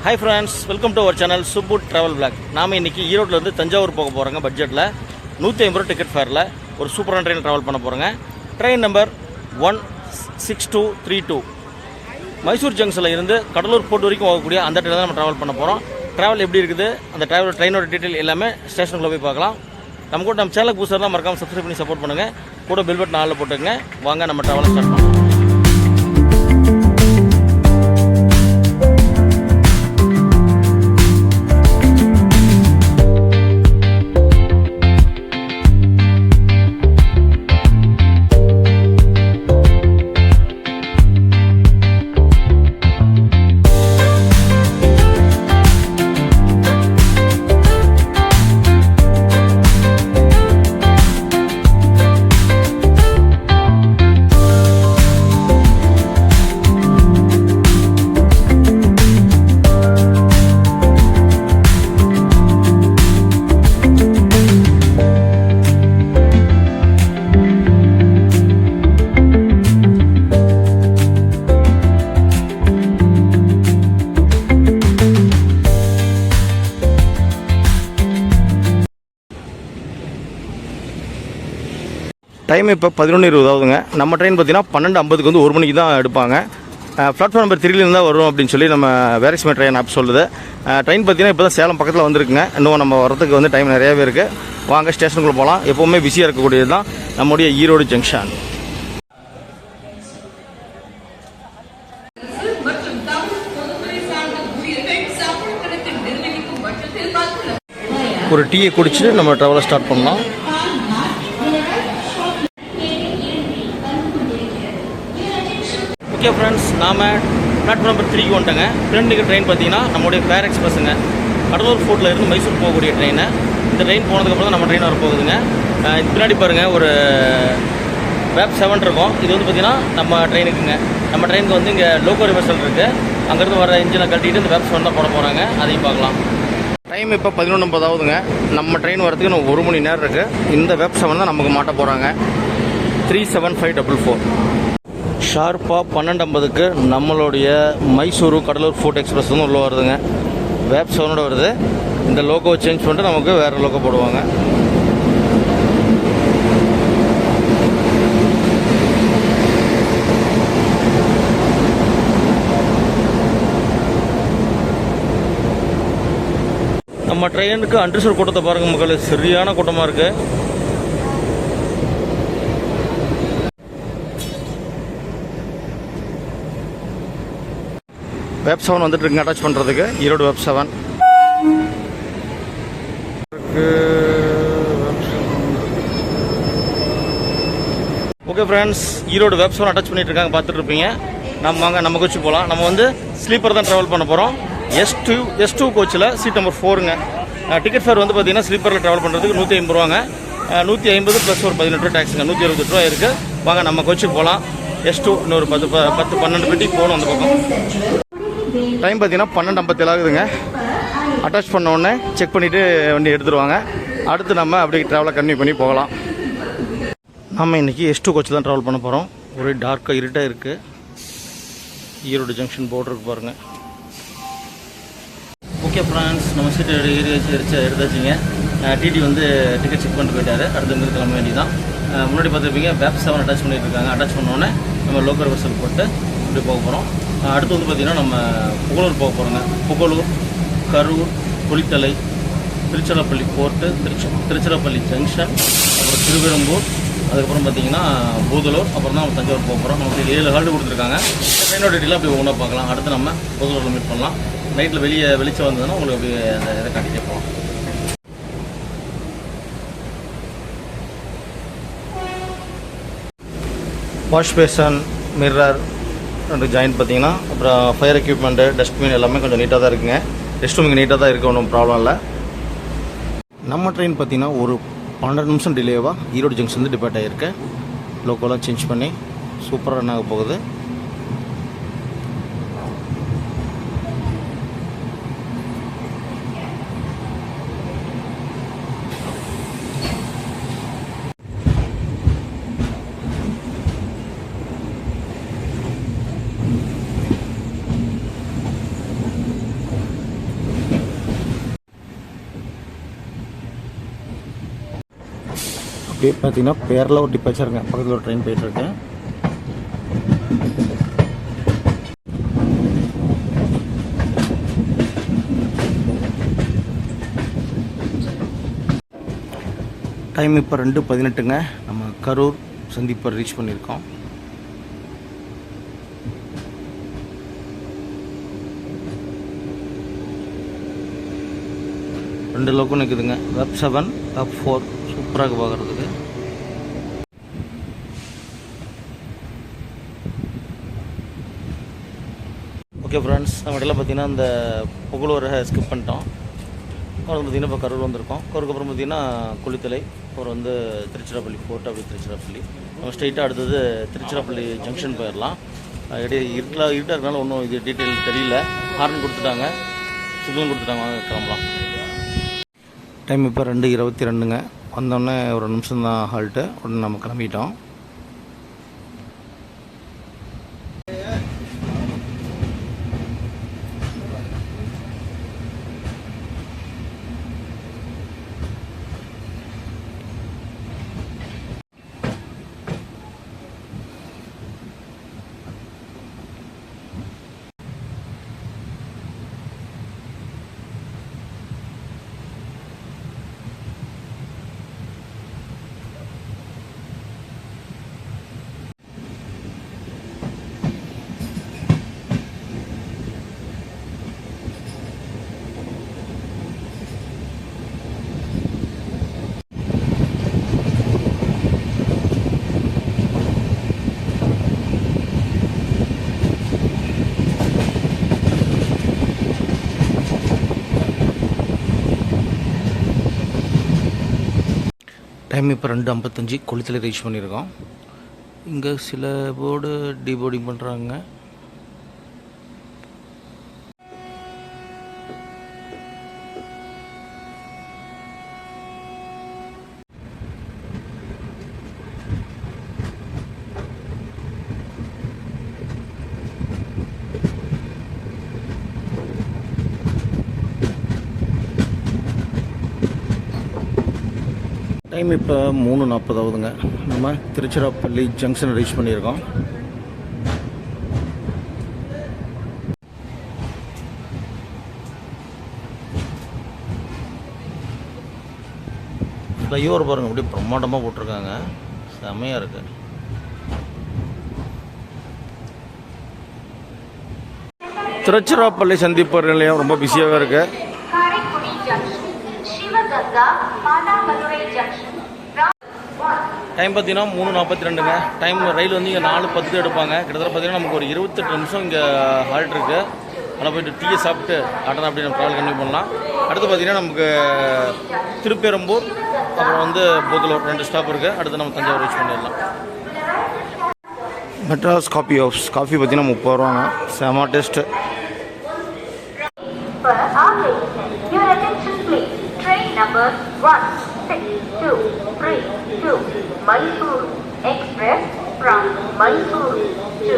Hi friends, welcome to our channel Subbu Travel Vlog. நாம இன்னைக்கு ஈரோட்ல இருந்து தஞ்சாவூர் போக போறோங்க. பட்ஜெட்ல 150 ரூபாய் டிக்கெட் ஃபேர்ல ஒரு சூப்பரான ட்ரெயின் டிராவல் பண்ண போறோங்க. ட்ரெயின் நம்பர் 16232 மைசூர் ஜங்ஷன்ல இருந்து கடலூர் போர்ட் வரைக்கும் போகக்கூடிய அந்த ட்ரெயினில் நம்ம டிராவல் பண்ண போறோம். டிராவல் எப்படி இருக்குது, அந்த ட்ரெயினோட டீடைல் எல்லாமே ஸ்டேஷனுக்குள்ள போய் பார்க்கலாம். நம்ம சேனலுக்கு புதுசாக இருந்தால் மறக்காம சப்ஸ்கிரைப் பண்ணி சப்போர்ட் பண்ணுங்க. கூட பெல் பட்டன் ஆல்ல போட்டுங்க. வாங்க நம்ம டிராவல் ஸ்டார்ட் பண்ணலாம். டைம் இப்போ 11:20 ஆகுதுங்க. நம்ம ட்ரெயின் பார்த்தீங்கன்னா 12:50க்கு வந்து 1 மணிக்கு தான் எடுப்பாங்க. பிளாட்ஃபார்ம் நம்பர் 3 தான் வரும் அப்படின்னு சொல்லி நம்ம வேரிக்ஸ்மே ட்ரெயின் ஆப் சொல்லுது. ட்ரெயின் பார்த்தீங்கன்னா இப்போ தான் சேலம் பக்கத்தில் வந்துருக்குங்க. இன்னும் நம்ம வரதுக்கு வந்து டைம் நிறையாவே இருக்குது. வாங்க ஸ்டேஷனுக்குள்ளே போகலாம். எப்போவுமே பிஸியாக இருக்கக்கூடியது தான் நம்முடைய ஈரோடு ஜங்ஷன். ஒரு டீயை குடிச்சிட்டு நம்ம ட்ராவலை ஸ்டார்ட் பண்ணலாம். ஓகே ஃப்ரெண்ட்ஸ், நாம் பிளாட்ஃபார்ம் நம்பர் 3க்கு வந்துட்டோங்க. ஃப்ரெண்டுக்கு ட்ரெயின் பார்த்தீங்கன்னா நம்மளுடைய ஃபேர் எக்ஸ்பிரஸுங்க. கடலூர் ஃபோர்ட்டில் இருந்து மைசூர் போகக்கூடிய ட்ரெயின். இந்த ட்ரெயின் போனதுக்கப்புறம் தான் நம்ம ட்ரெயின் வர போகுதுங்க. பின்னாடி பாருங்கள் ஒரு வேப் 7 இருக்கும். இது வந்து பார்த்திங்கன்னா நம்ம ட்ரெயினுக்குங்க. நம்ம ட்ரெயினுக்கு வந்து இங்கே லோக்கோ ரிவர்சல் இருக்குது. அங்கேருந்து வர இன்ஜினை கட்டிட்டு இந்த வேப் 7 தான் போட போகிறாங்க. அதையும் பார்க்கலாம். டைம் இப்போ 11:50 ஆகுதுங்க. நம்ம ட்ரெயின் வரதுக்கு இன்னும் 1 மணி நேரம் இருக்குது. இந்த வேப் 7 தான் நமக்கு மாட்ட போகிறாங்க. 37544 ஷார்ப்பாக 12:50க்கு நம்மளுடைய மைசூரு கடலூர் ஃபோர்ட் எக்ஸ்பிரஸ் வந்து உள்ளே வருதுங்க. வேப் 7 வருது. இந்த லோகோ சேஞ்ச் பண்ணிட்டு நமக்கு வேறு லோகோ போடுவாங்க. நம்ம ட்ரெயினுக்கு அன்ரிசர்வ் கூட்டத்தை பாருங்கள் மக்கள், சரியான கூட்டமாக இருக்குது. வேப் 7 வந்துட்டு இருக்குங்க அட்டாச் பண்ணுறதுக்கு. Erode vape 7 okay friends, Erode vape 7 attach பண்ணிட்டு இருக்காங்க, பார்த்துட்டு இருப்பீங்க. நம்ம வாங்க நம்ம கோச்சு போகலாம். நம்ம வந்து ஸ்லீப்பர் தான் ட்ராவல் பண்ண போகிறோம். S2 கோச்சில் சீட் நம்பர் 4ங்க. டிக்கெட் ஃபேர் வந்து பார்த்தீங்கன்னா ஸ்லீப்பரில் ட்ராவல் பண்ணுறதுக்கு 150 ரூபாங்க. 150 ப்ளஸ் ஒரு 18 ரூபா டேக்ஸுங்க. 168 ரூபா இருக்குது. வாங்க நம்ம கோச்சுக்கு போகலாம். S2 இன்னொரு 10-12 பெட்டி போகணும் அந்த பக்கம். டைம் பார்த்தீங்கன்னா 12:57 ஆகுதுங்க. அட்டாச் பண்ண உடனே செக் பண்ணிவிட்டு வண்டி எடுத்துருவாங்க. அடுத்து நம்ம அப்படி ட்ராவலை கன்டினியூ பண்ணி போகலாம். நம்ம இன்றைக்கி S2 கோச்சு தான் ட்ராவல் பண்ண போகிறோம். ஒரே டார்க்காக இருட்டாக இருக்குது. ஈரோடு ஜங்ஷன் போர்டு இருக்கு பாருங்கள். ஓகே ஃப்ரெண்ட்ஸ், நம்ம சீட்டு எடுத்தாச்சுங்க. டிடி வந்து டிக்கெட் செக் பண்ணிட்டு போயிட்டாரு. அடுத்து இருந்து கிளம்ப வேண்டியதான். முன்னாடி பார்த்துருப்பீங்க வேப் 7 அட்டாச் பண்ணிட்டு இருக்காங்க. அட்டாச் பண்ணோடனே நம்ம லோக்கல் ரிவர்சல் போட்டு இப்படி போக போகிறோம். அடுத்து வந்து பார்த்திங்கன்னா நம்ம புகழூர் போக போகிறோங்க. புகழூர், கரூர், குளித்தலை, திருச்சிராப்பள்ளி போர்ட்டு, திருச்சிராப்பள்ளி ஜங்ஷன், அப்புறம் திருவெரும்பூர், அதுக்கப்புறம் பார்த்திங்கன்னா பூதலூர், அப்புறம் தான் நம்ம தஞ்சாவூர் போக போகிறோம். நமக்கு 7 ஹால்டு கொடுத்துருக்காங்க. ட்ரெயினோட டீட்டெயிலாக அப்படி ஒன்றா பார்க்கலாம். அடுத்து நம்ம பூதலூரில் மீட் பண்ணலாம். நைட்டில் வெளிச்சம் வந்ததுன்னா உங்களுக்கு அப்படியே அந்த இதை காட்டிகிட்டே போகலாம். வாஷ் பேசன், மிரர் ரெண்டு ஜாயிண்ட் பார்த்தீங்கன்னா, அப்புறம் ஃபயர் எக்யூப்மெண்ட்டு, டஸ்ட்பின் எல்லாமே கொஞ்சம் நீட்டாக தான் இருக்குங்க. ரெஸ்ட் ரூம் இங்கே நீட்டாக தான் இருக்குது, ஒன்றும் ப்ராப்ளம் இல்லை. நம்ம ட்ரெயின் பார்த்தீங்கன்னா ஒரு 12 நிமிஷம் டிலேவாக ஈரோடு ஜங்ஷன் வந்து டிபார்ட் ஆகிருக்கு. லோக்கோலாம் சேஞ்ச் பண்ணி சூப்பராக ரன் ஆக போகுது. அப்படியே பார்த்தீங்கன்னா பேரில் ஒரு டிப்பாச்சருங்க, பக்கத்தில் ஒரு ட்ரெயின் போயிட்டுருக்கு. டைம் இப்போ 2:18ங்க. நம்ம கரூர் சந்திப்பை ரீச் பண்ணியிருக்கோம். ரெண்டு லோக்கம் நிற்குதுங்க. வெப் 7, வெப் 4 சூப்பராக பார்க்குறதுக்கு. ஓகே ஃப்ரெண்ட்ஸ், நம்ம இடையில பார்த்தீங்கன்னா இந்த புகழூரை ஸ்கிப் பண்ணிட்டோம். அப்புறம் பார்த்திங்கன்னா இப்போ கரூர் வந்திருக்கோம். கரூருக்கு அப்புறம் பார்த்திங்கன்னா குளித்தலை, அப்புறம் வந்து திருச்சிராப்பள்ளி ஃபோர்ட், அப்படி திருச்சிராப்பள்ளி. நம்ம ஸ்ட்ரெயிட்டாக அடுத்தது திருச்சிராப்பள்ளி ஜங்ஷன் போயிடலாம். இடையே இருட்டாக இருக்கனால ஒன்றும் இது டீட்டெயில் தெரியல. ஹார்ன் கொடுத்துட்டாங்க, சிக்னல் கொடுத்துட்டாங்க, வாங்க கிளம்பலாம். டைம் இப்போ 2:22ங்க. வந்தோடனே ஒரு நிமிஷம் தான் ஹால்ட்டு, உடனே நம்ம கிளம்பிட்டோம். டைம் இப்போ 2:55. குளித்தலை ரீச் பண்ணியிருக்கோம். இங்கே சில போர்டு டீபோர்டிங் பண்ணுறாங்க. டைம் இப்போ 3:40 ஆகுதுங்க. நம்ம திருச்சிராப்பள்ளி ஜங்ஷன் ரீச் பண்ணியிருக்கோம். ஃப்ளைஓவர் பாருங்கள், அப்படியே பிரம்மாண்டமாக போட்டிருக்காங்க, செம்மையாக இருக்குது. திருச்சிராப்பள்ளி சந்திப்பு நிலையம் ரொம்ப பிஸியாகவே இருக்குது. டைம் பார்த்தீங்கன்னா 3:42ங்க. டைம் ரயில் வந்து இங்கே 4:10 எடுப்பாங்க. கிட்டத்தட்ட பார்த்தீங்கன்னா நமக்கு ஒரு 28 நிமிஷம் இங்கே ஹால்ட் இருக்குது. அதில் போய்ட்டு டீயை சாப்பிட்டு அட்டனை அப்படி நம்ம ட்ராவல் கண்டினியூ பண்ணலாம். அடுத்து பார்த்தீங்கன்னா நமக்கு திருப்பெரும்பூர், அப்புறம் வந்து போத்தலூர் 2 ஸ்டாப் இருக்குது. அடுத்து நம்ம தஞ்சாவூர் ரீச் பண்ணிடலாம். மெட்ராஸ் காஃபி ஹவுஸ் காஃபி பார்த்தீங்கன்னா 30 ரூபாங்க, செம taste. Number 1623 Mysore Express from Mysore to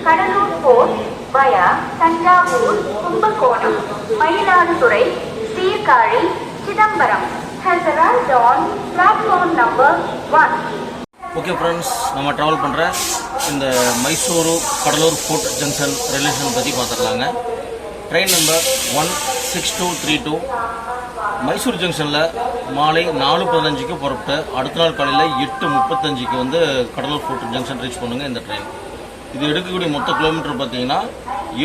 Kadalur Port via Tanjavur, Kumbakonam, Mayiladuthurai, Sirkazhi, Chidambaram has arrived on platform number 1. Okay friends, நம்ம ட்ராவல் பண்ணுற இந்த Mysuru Cuddalore fort junction railway station பற்றி பார்த்துக்கலாங்க. Train number 16232 Mysore ஜங்ஷனில் மாலை 4:15க்கு புறப்பட்டு அடுத்த நாள் காலையில் 8:35க்கு வந்து கடலூர் ஃபோர்ட் ஜங்ஷன் ரீச் பண்ணுங்க இந்த ட்ரெயின். இது எடுக்கக்கூடிய மொத்த கிலோமீட்டர் பார்த்தீங்கன்னா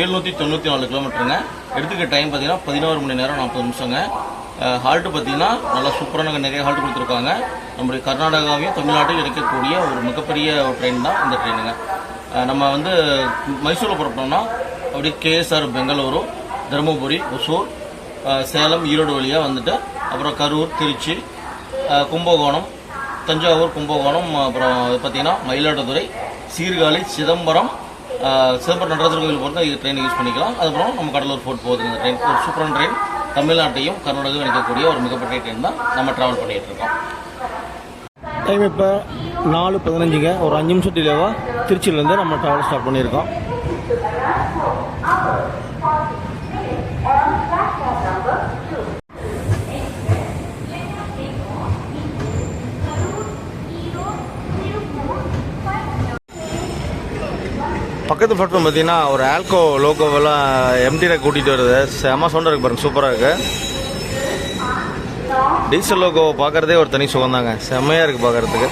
794 கிலோமீட்டருங்க. எடுத்துக்க டைம் பார்த்தீங்கன்னா 11 மணி நேரம் 40 நிமிஷங்க. ஹால்ட்டு பார்த்தீங்கன்னா நல்லா சூப்பரான நிறைய ஹால்ட் கொடுத்துருக்காங்க. நம்முடைய கர்நாடகாவையும் தமிழ்நாட்டையும் இணைக்கக்கூடிய ஒரு மிகப்பெரிய ஒரு ட்ரெயின் தான் இந்த ட்ரெயினுங்க. நம்ம வந்து மைசூரில் புறப்பட்டோம்னா அப்படியே கேஎஸ்ஆர் பெங்களூரு, தருமபுரி, ஒசூர், சேலம், ஈரோடு வழியாக வந்துட்டு அப்புறம் கரூர், திருச்சி, கும்பகோணம், தஞ்சாவூர், கும்பகோணம், அப்புறம் பார்த்தீங்கன்னா மயிலாடுதுறை, சீர்காழி, சிதம்பரம் நடராஜர் கோவில் போகிறது ட்ரெயின் யூஸ் பண்ணிக்கலாம். அதுக்கப்புறம் நம்ம கடலூர் ஃபோர்ட் போகுது இந்த ட்ரெயின். ஒரு சூப்பரான ட்ரெயின், தமிழ்நாட்டையும் கர்நாடகாவும் இணைக்கக்கூடிய ஒரு மிகப்பெரிய ட்ரெயின் தான் நம்ம ட்ராவல் பண்ணிகிட்டு இருக்கோம். டைம் இப்போ 4:15ங்க. ஒரு 5 நிமிஷம் டிலேவாக திருச்சியிலேருந்து நம்ம ட்ராவல் ஸ்டார்ட் பண்ணியிருக்கோம். பக்கத்து பிளாட்ஃபார்ம் பார்த்தீங்கன்னா ஒரு ஆல்கோ லோகோவெல்லாம் எம்டியில் கூட்டிகிட்டு வருது. செம சவுண்டாக இருக்குது பாருங்க, சூப்பராக இருக்குது. டீசல் லோகோ பார்க்குறதே ஒரு தனி சுகம் தாங்க, செம்மையாக இருக்குது பார்க்குறதுக்கு.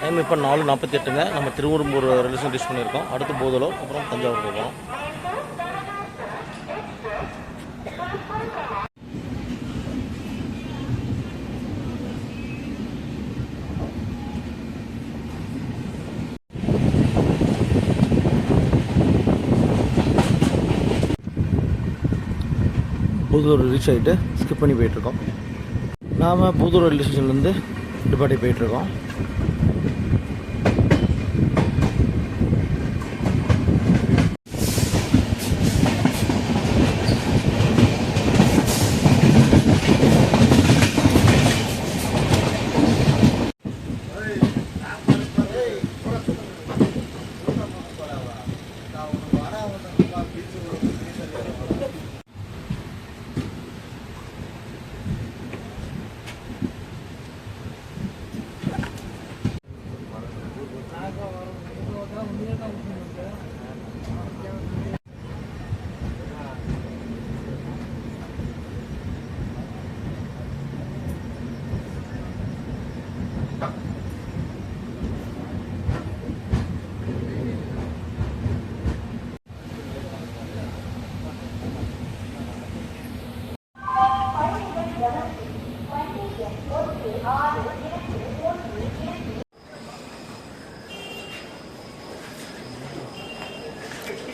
டைம் இப்போ 4:48ங்க. நம்ம திருவெரும்பூர் ரயில்வே ஸ்டேஷன் ரீச் பண்ணியிருக்கோம். அடுத்து போதலூர், அப்புறம் தஞ்சாவூர் போகிறோம். புதூர் ரீச் ஆகிட்டு ஸ்கிப் பண்ணி போயிட்டுருக்கோம். நாம் புதூர் ரயில்வே ஸ்டேஷன்லேருந்து டிபார்ட்டி போயிட்டுருக்கோம்.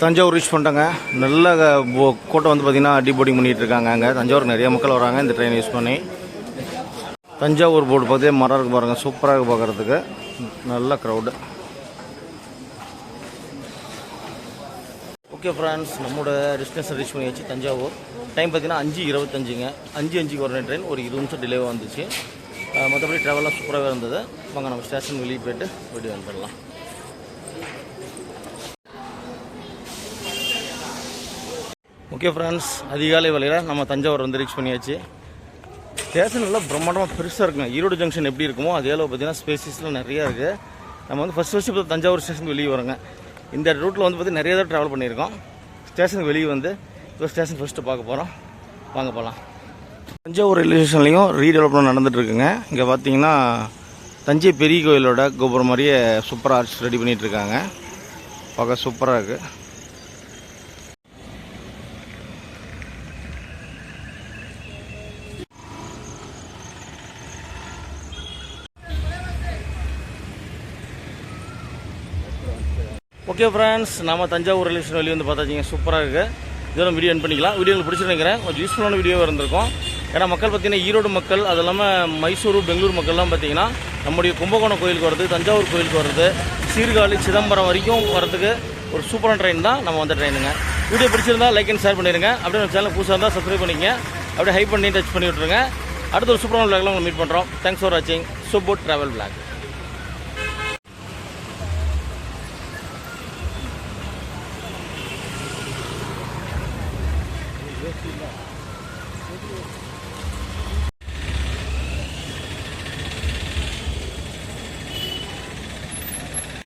தஞ்சாவூர் ரீச் பண்ணிட்டாங்க. நல்ல கூட்டம் வந்து பார்த்திங்கன்னா டீபோர்டிங் பண்ணிகிட்டு இருக்காங்க. அங்கே தஞ்சாவூர் நிறைய மக்கள் வராங்க இந்த ட்ரெயின் யூஸ் பண்ணி. தஞ்சாவூர் போர்டு பார்த்தே மரம் இருக்குது பாருங்கள், சூப்பராக இருக்குது பார்க்குறதுக்கு. நல்ல க்ரௌடு. ஓகே ஃப்ரெண்ட்ஸ், நம்மளோட டெஸ்டினேஷன் ரீச் பண்ணியாச்சு தஞ்சாவூர். டைம் பார்த்தீங்கன்னா 5:25ங்க. 5:05க்கு வர ட்ரெயின் ஒரு 20 நிமிஷம் டிலே வந்துச்சு. மற்றபடி ட்ராவல்லாம் சூப்பராகவே இருந்தது. வாங்க நம்ம ஸ்டேஷன் வெளியே போய்ட்டு வீடியோ வந்துடலாம். ஓகே ஃப்ரெண்ட்ஸ், அதிகாலை வேளையில் நம்ம தஞ்சாவூர் வந்து ரீச் பண்ணியாச்சு. ஸ்டேஷன் எல்லாம் பிரம்மாண்டமாக பெருசாக இருக்குங்க. ஈரோடு ஜங்ஷன் எப்படி இருக்குமோ அதே அளவு பார்த்தீங்கன்னா ஸ்பேசிஸ்லாம் நிறையா இருக்குது. நம்ம வந்து ஃபஸ்ட்டு இப்போ தஞ்சாவூர் ஸ்டேஷனுக்கு வெளியே வரோங்க. இந்த ரூட்டில் வந்து பார்த்திங்கன்னா நிறைய தான் ட்ராவல் பண்ணியிருக்கோம். ஸ்டேஷனுக்கு வெளியே வந்து இப்போ ஸ்டேஷன் ஃபஸ்ட்டு பார்க்க போகிறோம். வாங்க போகலாம். தஞ்சாவூர் ரயில்வே ஸ்டேஷன்லேயும் ரீடெவலப்மெண்ட் நடந்துகிட்ருக்குங்க. இங்கே பார்த்தீங்கன்னா தஞ்சை பெரிய கோயிலோட கோபுரம் மாதிரியே சூப்பராக ஆர்ச் ரெடி பண்ணிகிட்ருக்காங்க. பார்க்க சூப்பராக இருக்குது. ஓகே ஃப்ரெண்ட்ஸ், நம்ம தஞ்சாவூர் ரயில்வே ஸ்டேஷன் வெளியே வந்து பார்த்தாச்சிங்க, சூப்பராக இருக்குது. இதெல்லாம் வீடியோ என் பண்ணிக்கலாம். வீடியோ உங்களுக்கு பிடிச்சிருக்கிறேன். கொஞ்சம் யூஸ்ஃபுல்லான வீடியோவாக இருந்திருக்கும். ஏன்னா மக்கள் பார்த்தீங்கன்னா ஈரோடு மக்கள், அது இல்லாமல் மைசூரு, பெங்களூர் மக்கள்லாம் பார்த்தீங்கன்னா நம்முடைய கும்பகோணம் கோயிலுக்கு வருது, தஞ்சாவூர் கோயிலுக்கு வருது, சீர்காழி, சிதம்பரம் வரைக்கும் வரதுக்கு ஒரு சூப்பரான ட்ரெயின் தான் நம்ம வந்த ட்ரெயினுங்க. வீடியோ பிடிச்சிருந்தா லைக் அண்ட் ஷேர் பண்ணிடுங்க. அப்படியே நம்ம சேனல் புதுசாக இருந்தால் சப்ஸ்கிரைப் பண்ணிக்கங்க. அப்படியே ஹைப் பண்ணி டச் பண்ணி விட்ருங்க. அடுத்த ஒரு சூப்பரான விளாக்லாம் உங்களை மீட் பண்ணுறோம். தேங்க்ஸ் ஃபார் வாட்சிங் சுப்போர்ட் ட்ராவல் விளாக். Thank you.